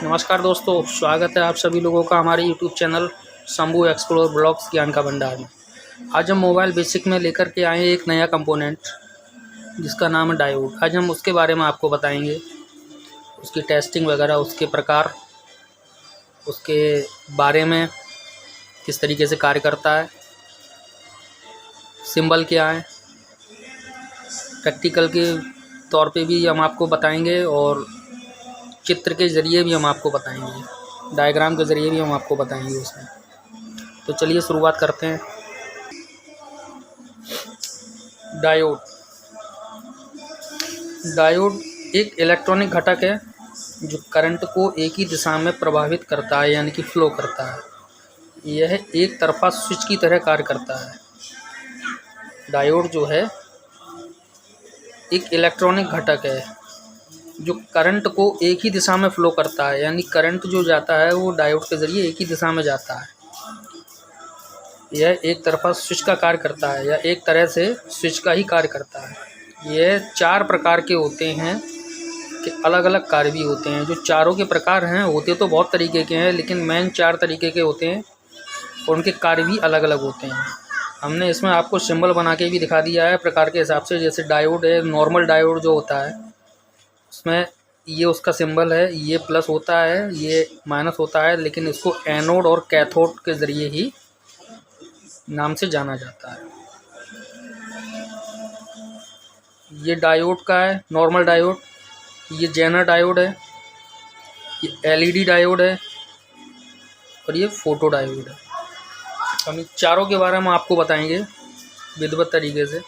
नमस्कार दोस्तों, स्वागत है आप सभी लोगों का हमारे YouTube channel Shambhu explore blogs ज्ञान का भंडार में। आज हम मोबाइल बेसिक में लेकर के आए हैं एक नया कंपोनेंट जिसका नाम है डायोड। आज हम उसके बारे में आपको बताएंगे, उसकी टेस्टिंग वगैरह, उसके प्रकार, उसके बारे में, किस तरीके से कार्य करता है, सिंबल क्या है, प्रैक्टिकल के तौर पे भी हम आपको बताएंगे और चित्र के ज़रिए भी हम आपको बताएंगे, डायग्राम के ज़रिए भी हम आपको बताएंगे उसमें। तो चलिए शुरुआत करते हैं। डायोड डायोड एक इलेक्ट्रॉनिक घटक है जो करंट को एक ही दिशा में प्रवाहित करता है, यानी कि फ्लो करता है। यह एक तरफा स्विच की तरह कार्य करता है। डायोड जो है एक इलेक्ट्रॉनिक घटक है जो करंट को एक ही दिशा में फ़्लो करता है, यानी करंट जो जाता है वो डायोड के ज़रिए एक ही दिशा में जाता है। यह एक तरफा स्विच का कार्य करता है, या एक तरह से स्विच का ही कार्य करता है। यह 4 प्रकार के होते हैं कि अलग अलग कार्य भी होते हैं। जो चारों के प्रकार हैं, होते तो बहुत तरीके के हैं, लेकिन मेन 4 तरीके के होते हैं और उनके कार्य भी अलग अलग होते हैं। हमने इसमें आपको सिंबल बना के भी दिखा दिया है प्रकार के हिसाब से। जैसे डायोड है, नॉर्मल डायोड जो होता है उसमें ये उसका सिंबल है, ये प्लस होता है, ये माइनस होता है, लेकिन इसको एनोड और कैथोड के ज़रिए ही नाम से जाना जाता है। ये डायोड का है, नॉर्मल डायोड। ये जेनर डायोड है, ये एलईडी डायोड है और ये फोटो डायोड है। हम इन चारों के बारे में आपको बताएंगे विधिवत तरीके से।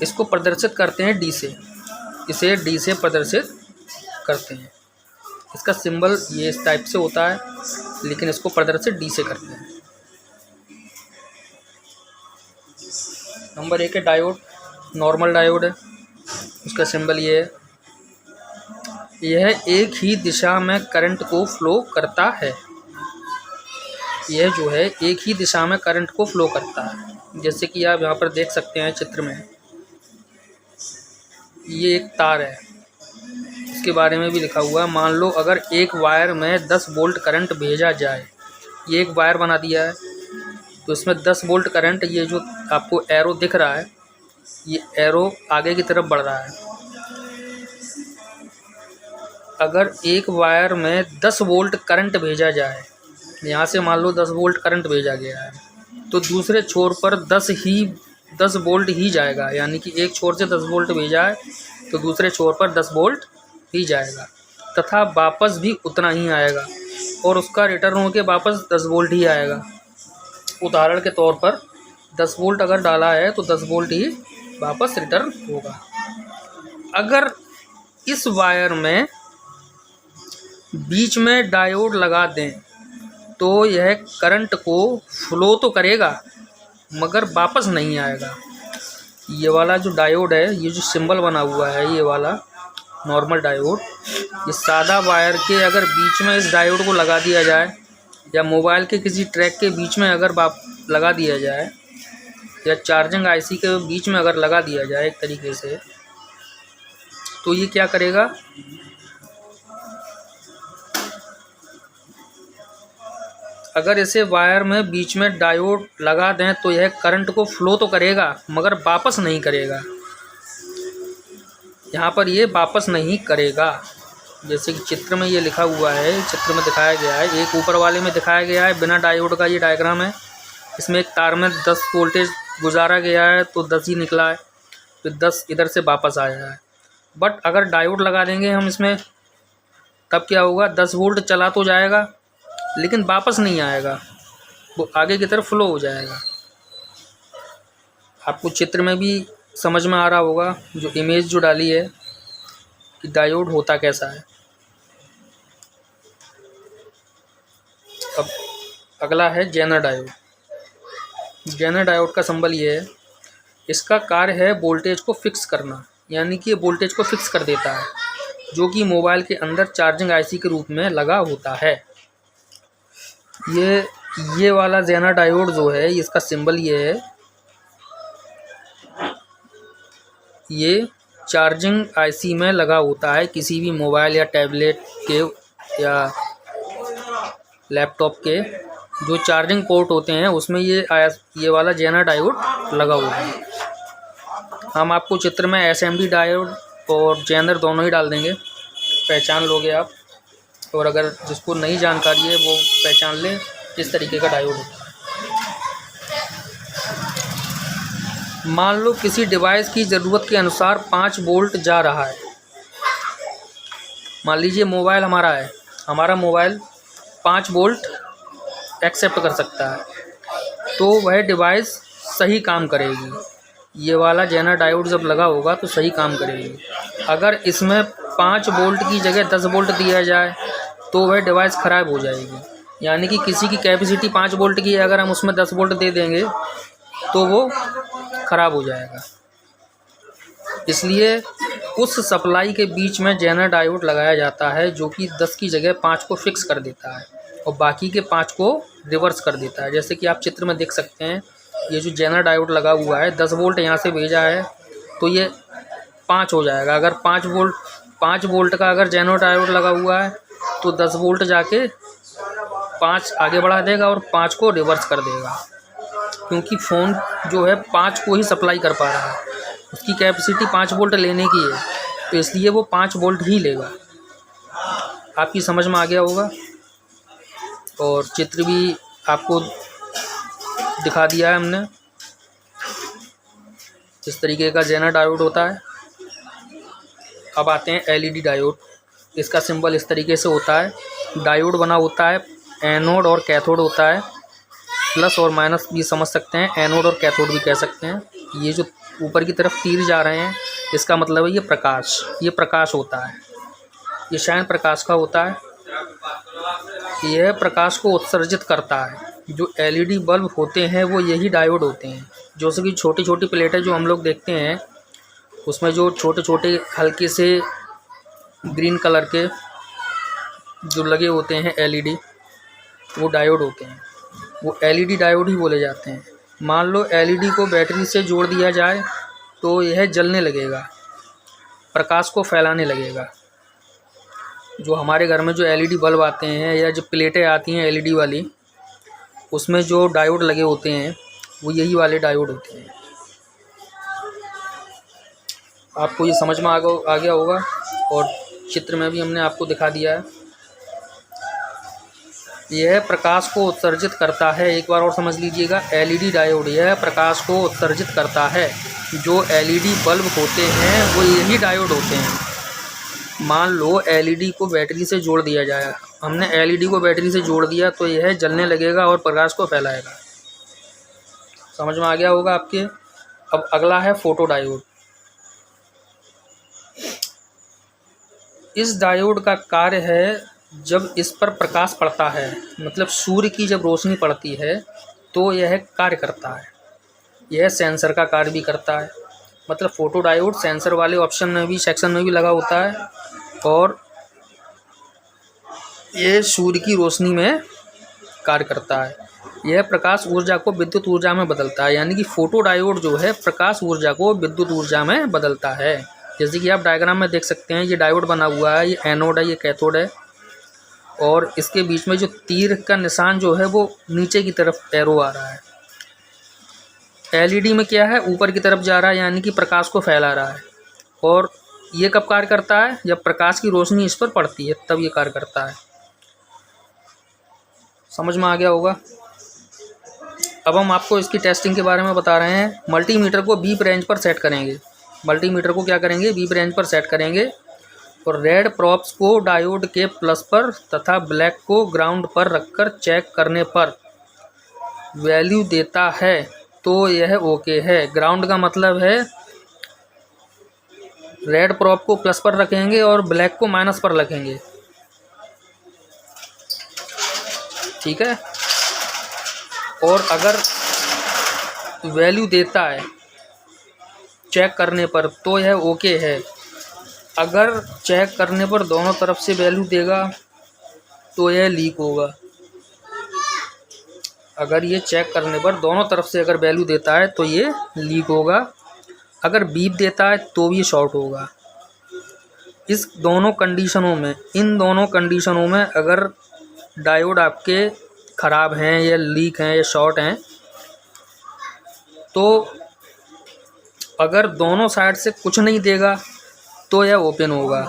इसको प्रदर्शित करते हैं डी से, इसे डी से प्रदर्शित करते हैं। इसका सिंबल ये इस टाइप से होता है, लेकिन इसको प्रदर्शित डी से करते हैं। नंबर 1 है डायोड, नॉर्मल डायोड है। उसका सिंबल ये है। यह एक ही दिशा में करंट को फ्लो करता है। यह जो है एक ही दिशा में करंट को फ्लो करता है। जैसे कि आप यहाँ पर देख सकते हैं चित्र में, ये एक तार है, इसके बारे में भी लिखा हुआ है। मान लो अगर एक वायर में 10 वोल्ट करंट भेजा जाए, ये एक वायर बना दिया है तो इसमें 10 वोल्ट करंट, ये जो आपको एरो दिख रहा है, ये एरो आगे की तरफ बढ़ रहा है। अगर एक वायर में 10 वोल्ट करंट भेजा जाए, यहाँ से मान लो 10 वोल्ट करंट भेजा गया है, तो दूसरे छोर पर 10 वोल्ट ही जाएगा। यानी कि एक छोर से 10 वोल्ट भेजा है तो दूसरे छोर पर 10 वोल्ट ही जाएगा, तथा वापस भी उतना ही आएगा और उसका रिटर्न होके वापस 10 वोल्ट ही आएगा। उदाहरण के तौर पर 10 वोल्ट अगर डाला है तो 10 वोल्ट ही वापस रिटर्न होगा। अगर इस वायर में बीच में डायोड लगा दें तो यह करंट को फ्लो तो करेगा मगर वापस नहीं आएगा। ये वाला जो डायोड है, ये जो सिंबल बना हुआ है, ये वाला नॉर्मल डायोड, ये सादा वायर के अगर बीच में इस डायोड को लगा दिया जाए, या मोबाइल के किसी ट्रैक के बीच में अगर लगा दिया जाए, या चार्जिंग आईसी के बीच में अगर लगा दिया जाए एक तरीके से, तो ये क्या करेगा, अगर इसे वायर में बीच में डायोड लगा दें तो यह करंट को फ्लो तो करेगा मगर वापस नहीं करेगा। यहाँ पर ये वापस नहीं करेगा। जैसे कि चित्र में ये लिखा हुआ है, चित्र में दिखाया गया है, एक ऊपर वाले में दिखाया गया है बिना डायोड का, ये डायग्राम है। इसमें एक तार में 10 वोल्टेज गुजारा गया है तो 10 ही निकला है, तो 10 इधर से वापस आया है। बट अगर डायोड लगा देंगे हम इसमें, तब क्या होगा, 10 वोल्ट चला तो जाएगा लेकिन वापस नहीं आएगा, वो आगे की तरफ फ्लो हो जाएगा। आपको चित्र में भी समझ में आ रहा होगा, जो इमेज जो डाली है कि डायोड होता कैसा है। अब अगला है जेनर डायोड। जेनर डायोड का सिंबल ये है। इसका कार्य है वोल्टेज को फिक्स करना, यानी कि ये वोल्टेज को फिक्स कर देता है, जो कि मोबाइल के अंदर चार्जिंग आईसी के रूप में लगा होता है। ये वाला जेनर डायोड जो है, इसका सिंबल ये है, ये चार्जिंग आईसी में लगा होता है, किसी भी मोबाइल या टैबलेट के या लैपटॉप के जो चार्जिंग पोर्ट होते हैं उसमें ये वाला जेनर डायोड लगा हुआ है। हम आपको चित्र में एसएमडी डायोड और जेनर दोनों ही डाल देंगे, पहचान लोगे आप। और अगर जिसको नई जानकारी है वो पहचान ले किस तरीके का डायोड होता है। मान लो किसी डिवाइस की ज़रूरत के अनुसार 5 वोल्ट जा रहा है। मान लीजिए मोबाइल हमारा है, हमारा मोबाइल 5 वोल्ट एक्सेप्ट कर सकता है, तो वह डिवाइस सही काम करेगी। ये वाला जेनर डायोड जब लगा होगा तो सही काम करेगी। अगर इसमें 5 वोल्ट की जगह 10 वोल्ट दिया जाए तो वह डिवाइस ख़राब हो जाएगी। यानी कि किसी की कैपेसिटी 5 वोल्ट की है, अगर हम उसमें 10 वोल्ट दे देंगे तो वो ख़राब हो जाएगा। इसलिए उस सप्लाई के बीच में जेनर डायोड लगाया जाता है जो कि 10 की जगह 5 को फिक्स कर देता है और बाकी के 5 को रिवर्स कर देता है। जैसे कि आप चित्र में देख सकते हैं, ये जो जेनर डायोड लगा हुआ है 10 वोल्ट यहाँ से भेजा है तो ये 5 हो जाएगा। अगर 5 वोल्ट का अगर जेनर डायोड लगा हुआ है तो 10 वोल्ट जाके 5 आगे बढ़ा देगा और 5 को रिवर्स कर देगा, क्योंकि फ़ोन जो है 5 को ही सप्लाई कर पा रहा है। उसकी कैपेसिटी 5 वोल्ट लेने की है तो इसलिए वो 5 वोल्ट ही लेगा। आपकी समझ में आ गया होगा। और चित्र भी आपको दिखा दिया है हमने, इस तरीके का जेनर डायोड होता है। अब आते हैं एलईडी डायोड। इसका सिंबल इस तरीके से होता है। डायोड बना होता है, एनोड और कैथोड होता है, प्लस और माइनस भी समझ सकते हैं, एनोड और कैथोड भी कह सकते हैं। ये जो ऊपर की तरफ तीर जा रहे हैं इसका मतलब है ये प्रकाश होता है। ये शायद प्रकाश का होता है, यह प्रकाश को उत्सर्जित करता है। जो एलईडी बल्ब होते हैं वो यही डायोड होते हैं। जैसे कि छोटी छोटी प्लेटें जो हम लोग देखते हैं उसमें जो छोटे छोटे हल्के से ग्रीन कलर के जो लगे होते हैं एलईडी, वो डायोड होते हैं। वो एलईडी डायोड ही बोले जाते हैं। मान लो एलईडी को बैटरी से जोड़ दिया जाए तो यह जलने लगेगा, प्रकाश को फैलाने लगेगा। जो हमारे घर में जो एलईडी बल्ब आते हैं या जो प्लेटें आती हैं एलईडी वाली, उसमें जो डायोड लगे होते हैं वो यही वाले डायोड होते हैं। आपको ये समझ में आ गया होगा और चित्र में भी हमने आपको दिखा दिया है। यह प्रकाश को उत्सर्जित करता है। एक बार और समझ लीजिएगा, एलईडी डायोड यह प्रकाश को उत्सर्जित करता है। जो एलईडी बल्ब होते हैं वो यही डायोड होते हैं। मान लो एलईडी को बैटरी से जोड़ दिया जाए, हमने एलईडी को बैटरी से जोड़ दिया तो यह जलने लगेगा और प्रकाश को फैलाएगा। समझ में आ गया होगा आपके। अब अगला है फोटो डायोड। इस डायोड का कार्य है, जब इस पर प्रकाश पड़ता है, मतलब सूर्य की जब रोशनी पड़ती है तो यह कार्य करता है। यह सेंसर का कार्य भी करता है। मतलब फ़ोटो डायोड सेंसर वाले ऑप्शन में भी, सेक्शन में भी लगा होता है और ये सूर्य की रोशनी में कार्य करता है। यह प्रकाश ऊर्जा को विद्युत ऊर्जा में बदलता है। यानी कि फ़ोटो डायोड जो है प्रकाश ऊर्जा को विद्युत ऊर्जा में बदलता है। जैसे कि आप डायग्राम में देख सकते हैं, ये डायोड बना हुआ है, ये एनोड है, ये कैथोड है और इसके बीच में जो तीर का निशान जो है वो नीचे की तरफ एरो आ रहा है। एलईडी में क्या है, ऊपर की तरफ जा रहा है, यानी कि प्रकाश को फैला रहा है। और ये कब कार्य करता है, जब प्रकाश की रोशनी इस पर पड़ती है तब ये कार्य करता है। समझ में आ गया होगा। अब हम आपको इसकी टेस्टिंग के बारे में बता रहे हैं। मल्टीमीटर को बीप रेंज पर सेट करेंगे। मल्टीमीटर को क्या करेंगे, बीप रेंज पर सेट करेंगे और रेड प्रॉप्स को डायोड के प्लस पर तथा ब्लैक को ग्राउंड पर रखकर चेक करने पर वैल्यू देता है तो यह ओके है। ग्राउंड का मतलब है रेड प्रॉप को प्लस पर रखेंगे और ब्लैक को माइनस पर रखेंगे, ठीक है। और अगर वैल्यू देता है चेक करने पर तो यह ओके है। अगर चेक करने पर दोनों तरफ से वैल्यू देगा तो यह लीक होगा। अगर ये चेक करने पर दोनों तरफ से अगर वैल्यू देता है तो ये लीक होगा। अगर बीप देता है तो भी शॉर्ट होगा। इस दोनों कंडीशनों में, इन दोनों कंडीशनों में अगर डायोड आपके ख़राब हैं या लीक हैं या शॉर्ट हैं, तो अगर दोनों साइड से कुछ नहीं देगा तो यह ओपन होगा,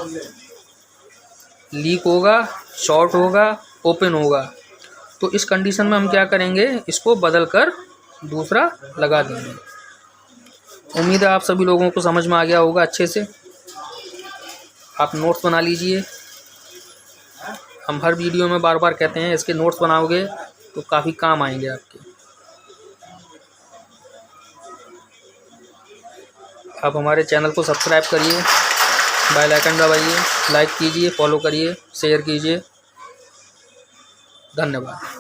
लीक होगा, शॉर्ट होगा, ओपन होगा। तो इस कंडीशन में हम क्या करेंगे, इसको बदल कर दूसरा लगा देंगे। उम्मीद है आप सभी लोगों को समझ में आ गया होगा अच्छे से। आप नोट्स बना लीजिए। हम हर वीडियो में बार बार कहते हैं इसके नोट्स बनाओगे तो काफ़ी काम आएंगे आपके। आप हमारे चैनल को सब्सक्राइब करिए, बेल आइकन दबाइए, लाइक कीजिए, फॉलो करिए, शेयर कीजिए। धन्यवाद।